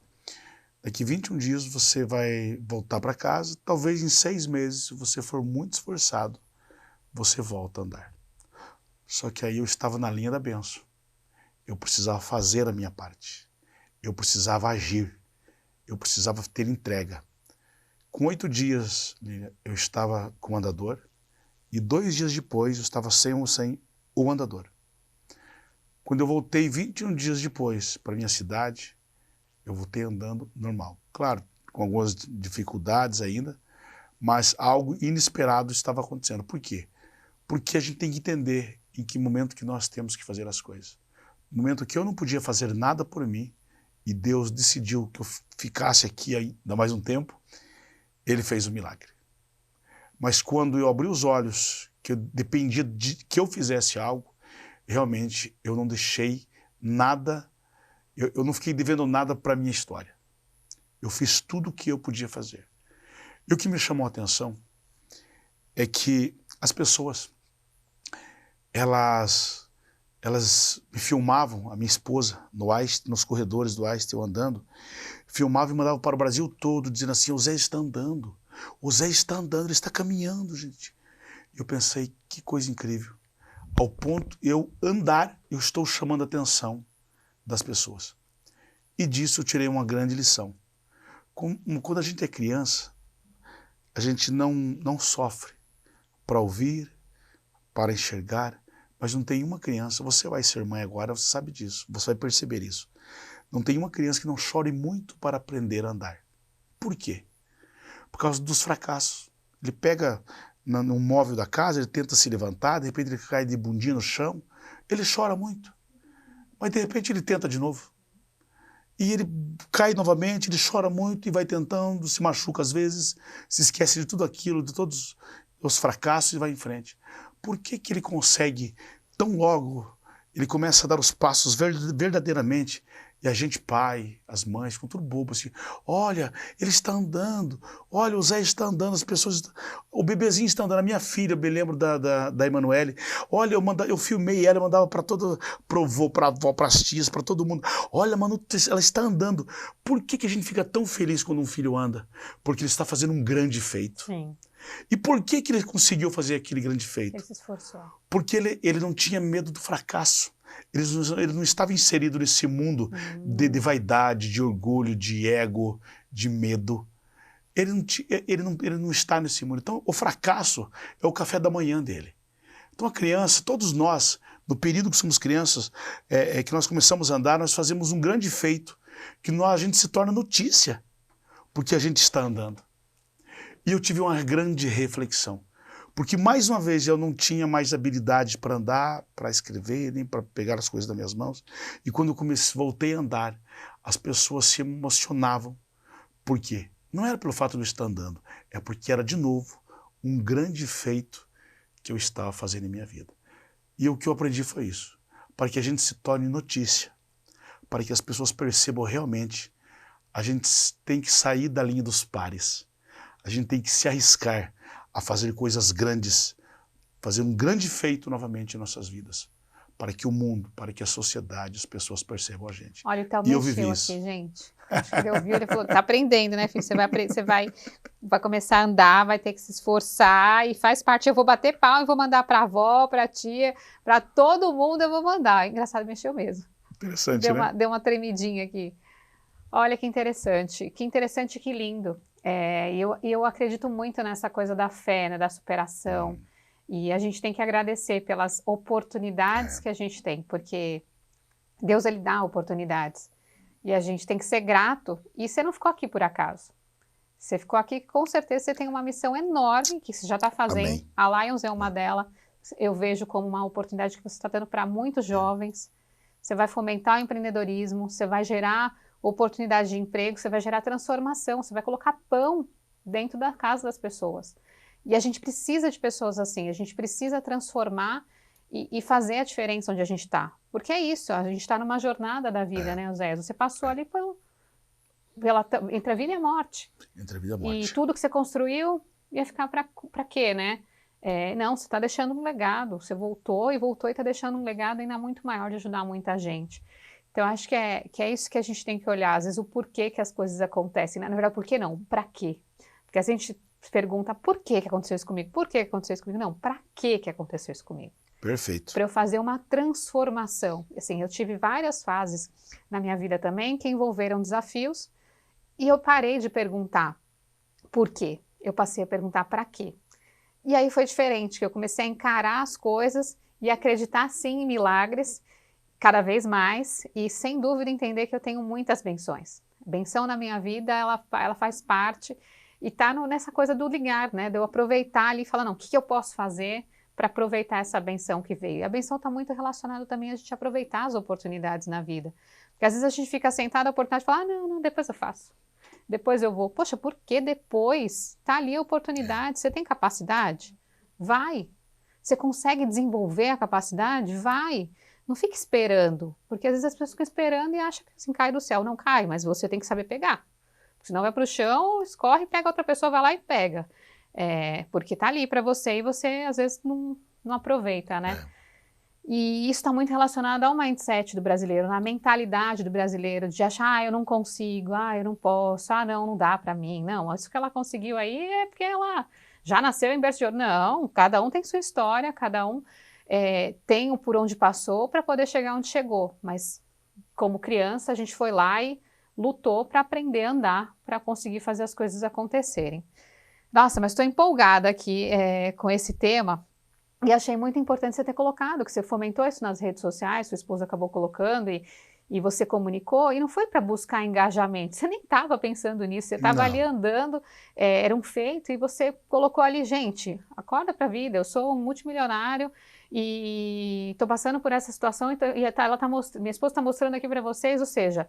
Daqui 21 dias você vai voltar para casa, talvez em 6 meses, se você for muito esforçado, você volta a andar. Só que aí eu estava na linha da bênção. eu precisava fazer a minha parte. Eu precisava agir. Eu precisava ter entrega. Com 8 dias, eu estava com o andador e 2 dias depois eu estava sem o andador. Quando eu voltei 21 dias depois para minha cidade, eu voltei andando normal. Claro, com algumas dificuldades ainda, mas algo inesperado estava acontecendo. Por quê? Porque a gente tem que entender em que momento que nós temos que fazer as coisas. No momento que eu não podia fazer nada por mim, e Deus decidiu que eu ficasse aqui ainda mais um tempo, Ele fez o milagre. Mas quando eu abri os olhos, que eu dependia de que eu fizesse algo, realmente eu não deixei nada, eu não fiquei devendo nada para a minha história. Eu fiz tudo o que eu podia fazer. E o que me chamou a atenção é que as pessoas, elas me filmavam, a minha esposa, no Einstein, nos corredores do Einstein, eu andando, filmavam e mandavam para o Brasil todo, dizendo assim, o Zé está andando, ele está caminhando, gente. Eu pensei, que coisa incrível. Ao ponto eu andar, eu estou chamando a atenção das pessoas. E disso eu tirei uma grande lição. Quando a gente é criança, a gente não sofre para ouvir, para enxergar, mas não tem uma criança, você vai ser mãe agora, você sabe disso, você vai perceber isso. Não tem uma criança que não chore muito para aprender a andar. Por quê? Por causa dos fracassos. Ele pega no móvel da casa, ele tenta se levantar, de repente ele cai de bundinha no chão, ele chora muito. Mas de repente ele tenta de novo. E ele cai novamente, ele chora muito e vai tentando, se machuca às vezes, se esquece de tudo aquilo, de todos os fracassos e vai em frente. Por que ele consegue, tão logo, ele começa a dar os passos verdadeiramente, e a gente, pai, as mães, ficam tudo bobo assim, olha, ele está andando, olha, o Zé está andando, as pessoas, o bebezinho está andando, a minha filha, eu me lembro da Emanuele, olha, eu filmei ela, eu mandava para todo, pro avô, para avó, para as tias, para todo mundo, olha, Manu, ela está andando. Por que a gente fica tão feliz quando um filho anda? Porque ele está fazendo um grande feito. Sim. E por que ele conseguiu fazer aquele grande feito? Ele se esforçou. Porque ele não tinha medo do fracasso. Ele não estava inserido nesse mundo de vaidade, de orgulho, de ego, de medo. Ele não está nesse mundo. Então, o fracasso é o café da manhã dele. Então, a criança, todos nós, no período que somos crianças, que nós começamos a andar, nós fazemos um grande feito, que a gente se torna notícia, porque a gente está andando. E eu tive uma grande reflexão. Porque, mais uma vez, eu não tinha mais habilidade para andar, para escrever, nem para pegar as coisas das minhas mãos. E quando eu voltei a andar, as pessoas se emocionavam. Por quê? Não era pelo fato de eu estar andando, é porque era, de novo, um grande feito que eu estava fazendo em minha vida. E o que eu aprendi foi isso. Para que a gente se torne notícia, para que as pessoas percebam realmente, a gente tem que sair da linha dos pares. A gente tem que se arriscar a fazer coisas grandes, fazer um grande feito novamente em nossas vidas, para que o mundo, para que a sociedade, as pessoas percebam a gente. Olha, o Théo mexeu aqui, gente. Acho que ele ouviu, ele falou, tá aprendendo, né, filho? Você vai começar a andar, vai ter que se esforçar e faz parte. Eu vou bater pau e vou mandar pra avó, pra tia, pra todo mundo eu vou mandar. Engraçado, mexeu mesmo. Interessante, né? Deu uma tremidinha aqui. Olha que interessante, que lindo. E eu acredito muito nessa coisa da fé, né, da superação. E a gente tem que agradecer pelas oportunidades que a gente tem, porque Deus, ele dá oportunidades. E a gente tem que ser grato. E você não ficou aqui por acaso. Você ficou aqui, com certeza você tem uma missão enorme que você já está fazendo. Amém. A Lions é uma delas. Eu vejo como uma oportunidade que você está dando para muitos jovens. Você vai fomentar o empreendedorismo, você vai gerar oportunidade de emprego, você vai gerar transformação, você vai colocar pão dentro da casa das pessoas. E a gente precisa de pessoas assim, a gente precisa transformar e fazer a diferença onde a gente está. Porque é isso, a gente está numa jornada da vida, né, Zé? Você passou ali entre a vida e a morte. Entre a vida e a morte. E tudo que você construiu ia ficar para quê, né? Não, você está deixando um legado, você voltou e está deixando um legado ainda muito maior de ajudar muita gente. Então, eu acho que é isso que a gente tem que olhar, às vezes, o porquê que as coisas acontecem. Na verdade, por que não? Para quê? Porque a gente pergunta, por que aconteceu isso comigo? Por que aconteceu isso comigo? Não, para que aconteceu isso comigo? Perfeito. Para eu fazer uma transformação. Assim, eu tive várias fases na minha vida também que envolveram desafios e eu parei de perguntar por quê. Eu passei a perguntar para quê. E aí foi diferente, que eu comecei a encarar as coisas e acreditar sim em milagres cada vez mais e sem dúvida entender que eu tenho muitas benções. Benção na minha vida, ela faz parte e tá nessa coisa do ligar, né? De eu aproveitar ali e falar, não, o que eu posso fazer para aproveitar essa benção que veio? A benção está muito relacionada também a gente aproveitar as oportunidades na vida. Porque às vezes a gente fica sentado, a oportunidade de falar, não, depois eu faço. Depois eu vou. Poxa, por que depois? Tá ali a oportunidade, você tem capacidade? Vai. Você consegue desenvolver a capacidade? Vai. Não fique esperando, porque às vezes as pessoas ficam esperando e acham que assim, cai do céu. Não cai, mas você tem que saber pegar. Senão vai para o chão, escorre, pega outra pessoa, vai lá e pega. Porque tá ali para você e você às vezes não aproveita, né? E isso está muito relacionado ao mindset do brasileiro, na mentalidade do brasileiro, de achar, eu não consigo, eu não posso, não dá para mim. Não, isso que ela conseguiu aí é porque ela já nasceu em berço de ouro. Não, cada um tem sua história, cada um tem o por onde passou para poder chegar onde chegou. Mas como criança, a gente foi lá e lutou para aprender a andar, para conseguir fazer as coisas acontecerem. Nossa, mas estou empolgada aqui com esse tema. E achei muito importante você ter colocado, que você fomentou isso nas redes sociais, sua esposa acabou colocando e você comunicou, e não foi para buscar engajamento, você nem estava pensando nisso, você estava ali andando, era um feito, e você colocou ali, gente, acorda para a vida, eu sou um multimilionário e estou passando por essa situação, e minha esposa está mostrando aqui para vocês, ou seja,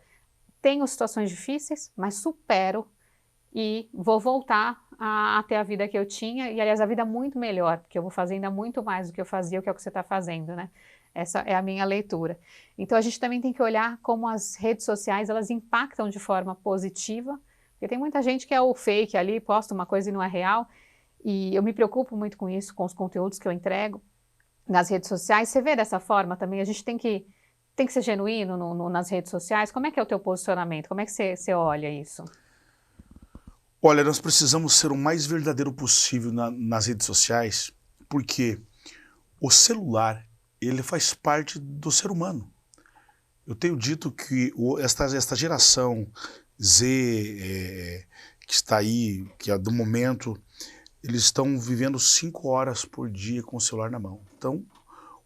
tenho situações difíceis, mas supero e vou voltar a ter a vida que eu tinha, e aliás a vida muito melhor, porque eu vou fazer ainda muito mais do que eu fazia, o que é o que você está fazendo, né? Essa é a minha leitura. Então a gente também tem que olhar como as redes sociais, elas impactam de forma positiva, porque tem muita gente que é o fake ali, posta uma coisa e não é real, e eu me preocupo muito com isso, com os conteúdos que eu entrego nas redes sociais. Você vê dessa forma também, a gente tem que ser genuíno nas redes sociais. Como é que é o teu posicionamento? Como é que você olha isso? Olha, nós precisamos ser o mais verdadeiro possível nas redes sociais, porque o celular, ele faz parte do ser humano. Eu tenho dito que esta geração Z, que está aí, que é do momento, eles estão vivendo 5 horas por dia com o celular na mão. Então,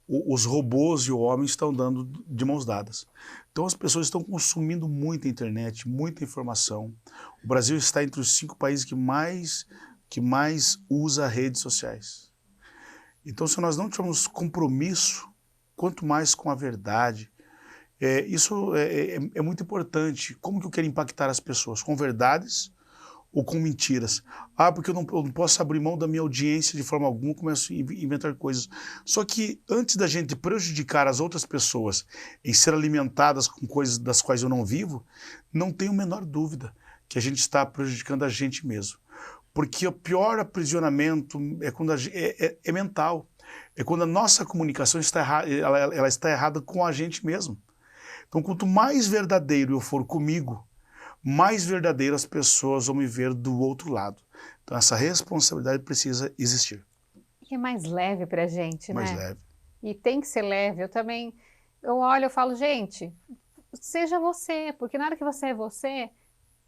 os robôs e o homem estão dando de mãos dadas. Então as pessoas estão consumindo muita internet, muita informação. O Brasil está entre os 5 países que mais usa redes sociais. Então se nós não tivermos compromisso, quanto mais com a verdade, isso é muito importante. Como que eu quero impactar as pessoas? Com verdades ou com mentiras? Porque eu não posso abrir mão da minha audiência de forma alguma, começo a inventar coisas. Só que antes da gente prejudicar as outras pessoas em ser alimentadas com coisas das quais eu não vivo, não tenho a menor dúvida que a gente está prejudicando a gente mesmo. Porque o pior aprisionamento é mental. É quando a nossa comunicação está errada, ela está errada com a gente mesmo. Então, quanto mais verdadeiro eu for comigo, mais verdadeiro as pessoas vão me ver do outro lado. Então essa responsabilidade precisa existir. E é mais leve pra gente, mais né? Mais leve. E tem que ser leve. Eu olho, eu falo, gente, seja você, porque na hora que você é você,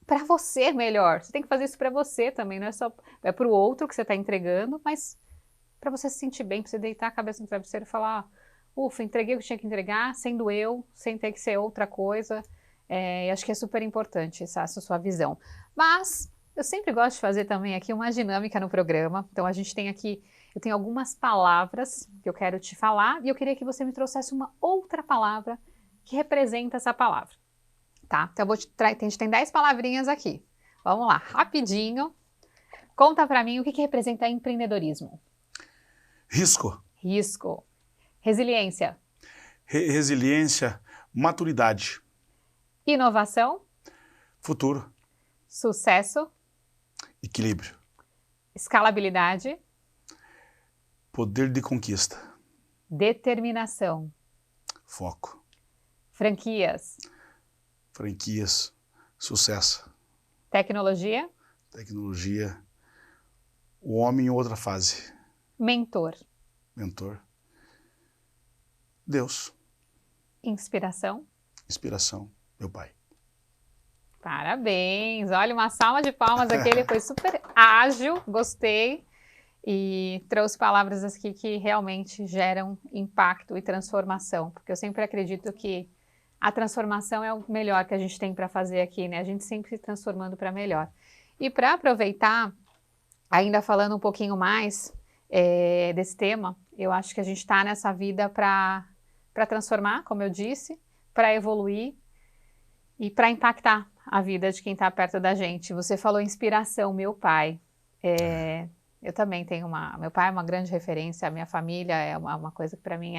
para você é melhor. Você tem que fazer isso para você também, não é só para o outro que você está entregando, mas para você se sentir bem, para você deitar a cabeça no travesseiro e falar, ufa, entreguei o que tinha que entregar, sendo eu, sem ter que ser outra coisa. Acho que é super importante essa sua visão. Mas eu sempre gosto de fazer também aqui uma dinâmica no programa. Então a gente tem aqui, eu tenho algumas palavras que eu quero te falar e eu queria que você me trouxesse uma outra palavra que representa essa palavra. Tá? Então a gente tem 10 palavrinhas aqui. Vamos lá, rapidinho. Conta pra mim o que representa empreendedorismo. Risco. Risco. Resiliência. Resiliência, maturidade. Inovação. Futuro. Sucesso. Equilíbrio. Escalabilidade. Poder de conquista. Determinação. Foco. Franquias. Franquias. Sucesso. Tecnologia. Tecnologia. O homem em outra fase. Mentor. Mentor. Deus. Inspiração? Inspiração, meu pai. Parabéns! Olha, uma salva de palmas aqui, ele foi super ágil, gostei, e trouxe palavras aqui que realmente geram impacto e transformação, porque eu sempre acredito que a transformação é o melhor que a gente tem para fazer aqui, né? A gente sempre se transformando para melhor. E para aproveitar, ainda falando um pouquinho mais desse tema, eu acho que a gente está nessa vida para transformar, como eu disse, para evoluir e para impactar a vida de quem está perto da gente. Você falou inspiração, meu pai. Eu também tenho meu pai é uma grande referência, a minha família é uma coisa que para mim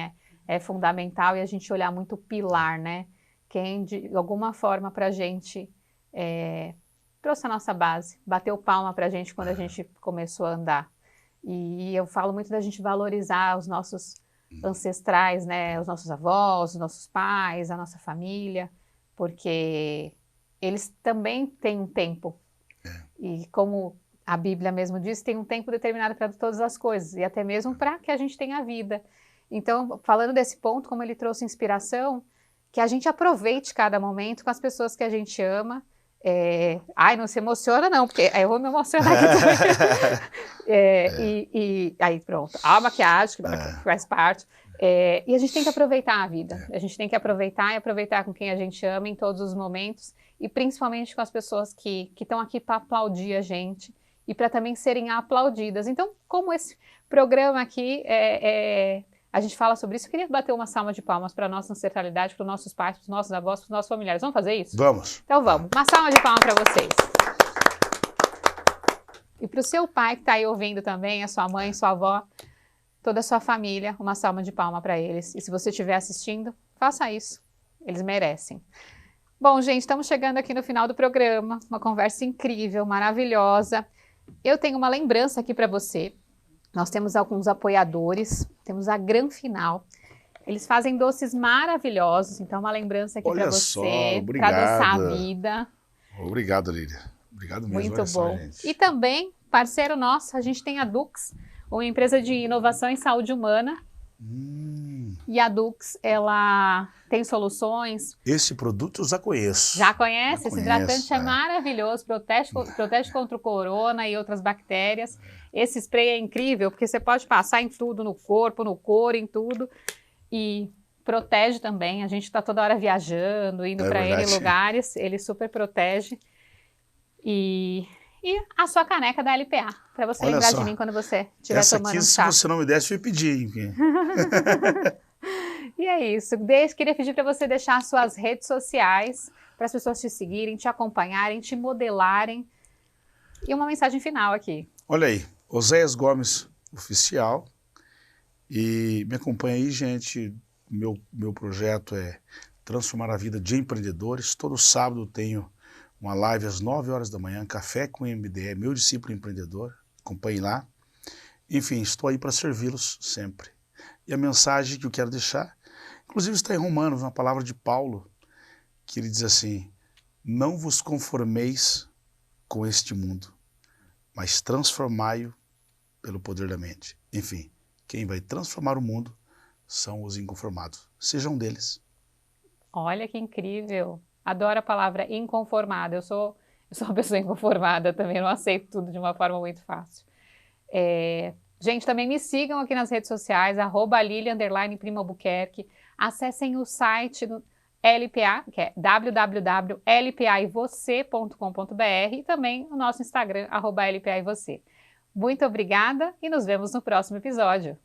é fundamental, e a gente olhar muito o pilar, né? Quem de alguma forma para a gente trouxe a nossa base, bateu palma para a gente quando a gente começou a andar. E eu falo muito da gente valorizar os nossos ancestrais, né? Os nossos avós, os nossos pais, a nossa família, porque eles também têm um tempo. E como a Bíblia mesmo diz, tem um tempo determinado para todas as coisas, e até mesmo para que a gente tenha vida. Então, falando desse ponto, como ele trouxe inspiração, que a gente aproveite cada momento com as pessoas que a gente ama. Ai, não se emociona não, porque eu vou me emocionar aqui também. E aí pronto, a maquiagem, que faz parte. E a gente tem que aproveitar a vida. A gente tem que aproveitar e aproveitar com quem a gente ama em todos os momentos, e principalmente com as pessoas que estão aqui para aplaudir a gente e para também serem aplaudidas. Então, como esse programa aqui a gente fala sobre isso, eu queria bater uma salva de palmas para a nossa ancestralidade, para os nossos pais, para os nossos avós, para os nossos familiares. Vamos fazer isso? Vamos. Então vamos. Uma salva de palmas para vocês. E para o seu pai que está aí ouvindo também, a sua mãe, sua avó, toda a sua família, uma salva de palmas para eles. E se você estiver assistindo, faça isso. Eles merecem. Bom, gente, estamos chegando aqui no final do programa. Uma conversa incrível, maravilhosa. Eu tenho uma lembrança aqui para você. Nós temos alguns apoiadores, temos a Gran Final. Eles fazem doces maravilhosos, então uma lembrança aqui para você, para adoçar a vida. Obrigado, Lília. Obrigado mesmo. Muito bom. E também, parceiro nosso, a gente tem a Dux, uma empresa de inovação em saúde humana. E a Dux, ela tem soluções. Esse produto eu já conheço. Já conhece? Esse hidratante é maravilhoso, protege contra o corona e outras bactérias. Esse spray é incrível, porque você pode passar em tudo, no corpo, no couro, em tudo. E protege também. A gente está toda hora viajando, indo para N lugares. Ele super protege. E a sua caneca da LPA, para você lembrar de mim quando você estiver tomando um chá. Se você não me desse, eu ia pedir. E é isso. Queria pedir para você deixar suas redes sociais, para as pessoas te seguirem, te acompanharem, te modelarem. E uma mensagem final aqui. Olha aí, Oséias Gomes Oficial. E me acompanha aí, gente. Meu projeto é transformar a vida de empreendedores. Todo sábado eu tenho uma live às 9 horas da manhã, Café com MDE, meu discípulo empreendedor. Acompanhe lá. Enfim, estou aí para servi-los sempre. E a mensagem que eu quero deixar, inclusive está em Romanos, uma palavra de Paulo, que ele diz assim: não vos conformeis com este mundo, mas transformai-o pelo poder da mente. Enfim, quem vai transformar o mundo são os inconformados. Sejam um deles. Olha que incrível. Adoro a palavra inconformada. Eu sou uma pessoa inconformada também, não aceito tudo de uma forma muito fácil. Gente, também me sigam aqui nas redes sociais, @Lilia_Primo_Albuquerque. Acessem o site do LPA, que é www.lpaevocê.com.br, e também o nosso Instagram, @LPAevocê. Muito obrigada e nos vemos no próximo episódio.